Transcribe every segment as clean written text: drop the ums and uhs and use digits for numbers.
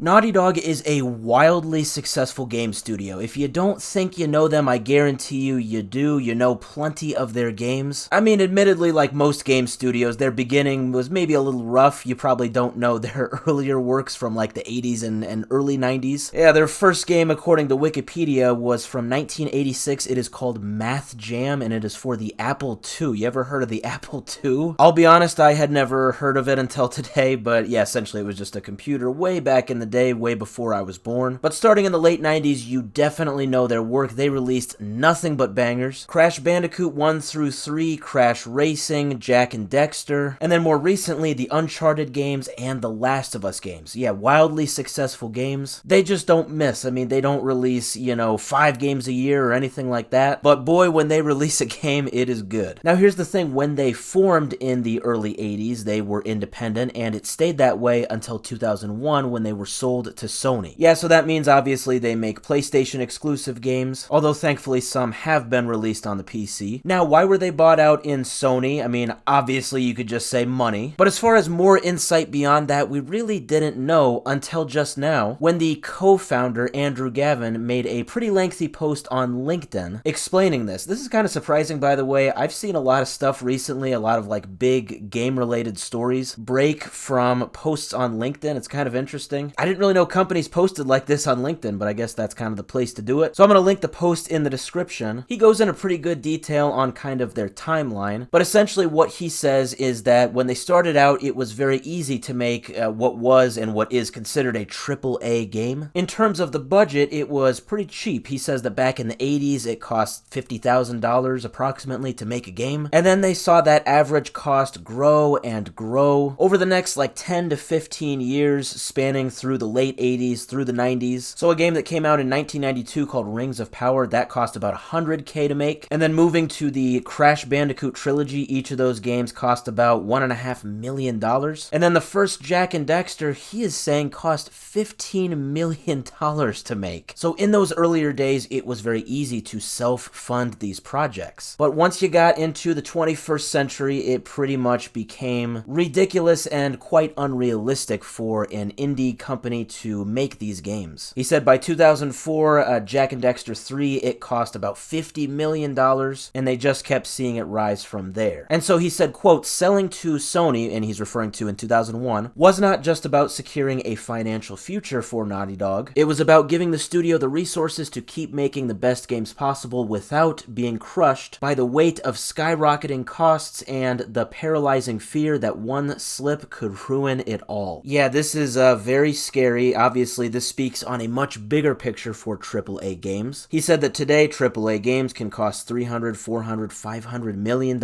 Naughty Dog is a wildly successful game studio. If you don't think you know them, I guarantee you do. You know plenty of their games. I mean, admittedly, like most game studios, their beginning was maybe a little rough. You probably don't know their earlier works from like the 80s and early 90s. Yeah, their first game, according to Wikipedia, was from 1986. It is called Math Jam, and it is for the Apple II. You ever heard of the Apple II? I'll be honest, I had never heard of it until today, but yeah, essentially it was just a computer way back in the day, way before I was born. But starting in the late 90s, you definitely know their work. They released nothing but bangers. Crash Bandicoot 1 through 3, Crash Racing, Jak and Daxter, and then more recently, the Uncharted games and the Last of Us games. Yeah, wildly successful games. They just don't miss. I mean, they don't release, 5 games a year or anything like that. But boy, when they release a game, it is good. Now, here's the thing. When they formed in the early 80s, they were independent, and it stayed that way until 2001 when they were sold to Sony. Yeah, so that means obviously they make PlayStation exclusive games, although thankfully some have been released on the PC. Now, why were they bought out in Sony? I mean, obviously you could just say money. But as far as more insight beyond that, we really didn't know until just now, when the co-founder, Andrew Gavin, made a pretty lengthy post on LinkedIn explaining this. This is kind of surprising, by the way. I've seen a lot of stuff recently, a lot of like big game-related stories break from posts on LinkedIn. It's kind of interesting. I didn't really know companies posted like this on LinkedIn, but I guess that's kind of the place to do it. So I'm going to link the post in the description. He goes into pretty good detail on kind of their timeline, but essentially what he says is that when they started out, it was very easy to make what was and what is considered a AAA game. In terms of the budget, it was pretty cheap. He says that back in the 80s, it cost $50,000 approximately to make a game, and then they saw that average cost grow and grow over the next like 10 to 15 years, spanning through the late 80s through the 90s. So a game that came out in 1992 called Rings of Power, that cost about $100K to make. And then moving to the Crash Bandicoot trilogy, each of those games cost about $1.5 million. And then the first Jak and Daxter, he is saying cost $15 million to make. So in those earlier days, it was very easy to self-fund these projects. But once you got into the 21st century, it pretty much became ridiculous and quite unrealistic for an indie company to make these games. He said by 2004, Jak and Daxter 3, it cost about $50 million, and they just kept seeing it rise from there. And so he said, quote, selling to Sony, and he's referring to in 2001, was not just about securing a financial future for Naughty Dog. It was about giving the studio the resources to keep making the best games possible without being crushed by the weight of skyrocketing costs and the paralyzing fear that one slip could ruin it all. Yeah, this is very scary. Obviously, this speaks on a much bigger picture for AAA games. He said that today, AAA games can cost $300, $400, $500 million,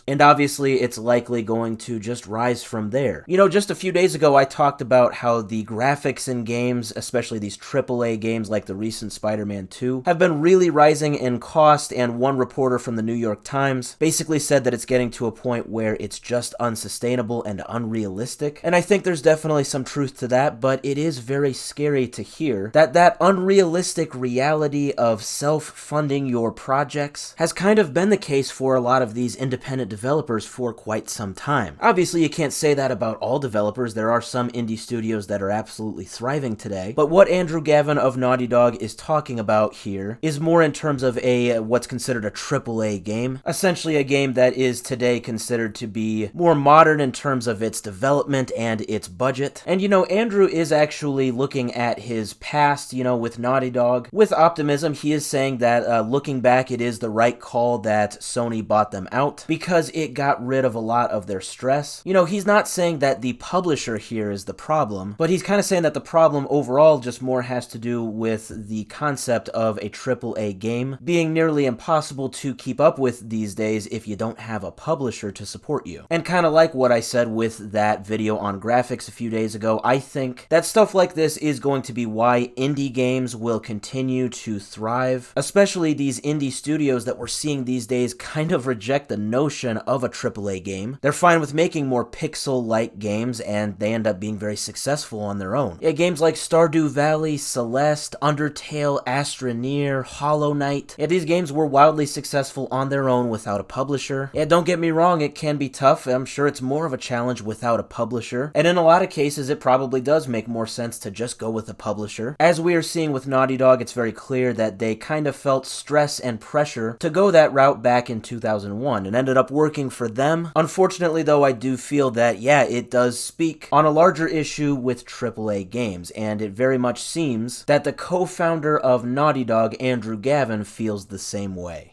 and obviously, it's likely going to just rise from there. Just a few days ago, I talked about how the graphics in games, especially these AAA games like the recent Spider-Man 2, have been really rising in cost, and one reporter from the New York Times basically said that it's getting to a point where it's just unsustainable and unrealistic. And I think there's definitely some truth to that, but it is very scary to hear that unrealistic reality of self-funding your projects has kind of been the case for a lot of these independent developers for quite some time. Obviously, you can't say that about all developers. There are some indie studios that are absolutely thriving today, but what Andrew Gavin of Naughty Dog is talking about here is more in terms of what's considered a AAA game, essentially a game that is today considered to be more modern in terms of its development and its budget. And Andrew is actually looking at his past, with Naughty Dog with optimism. He is saying that looking back, it is the right call that Sony bought them out because it got rid of a lot of their stress. He's not saying that the publisher here is the problem, but he's kind of saying that the problem overall just more has to do with the concept of a AAA game being nearly impossible to keep up with these days if you don't have a publisher to support you. And kind of like what I said with that video on graphics a few days ago, I think that stuff like this is going to be why indie games will continue to thrive, especially these indie studios that we're seeing these days kind of reject the notion of a AAA game. They're fine with making more pixel-like games, and they end up being very successful on their own. Yeah, games like Stardew Valley, Celeste, Undertale, Astroneer, Hollow Knight. Yeah, these games were wildly successful on their own without a publisher. Yeah, don't get me wrong, it can be tough. I'm sure it's more of a challenge without a publisher. And in a lot of cases, it probably does make more more sense to just go with a publisher. As we are seeing with Naughty Dog, it's very clear that they kind of felt stress and pressure to go that route back in 2001 and ended up working for them. Unfortunately, though, I do feel that, yeah, it does speak on a larger issue with AAA games, and it very much seems that the co-founder of Naughty Dog, Andrew Gavin, feels the same way.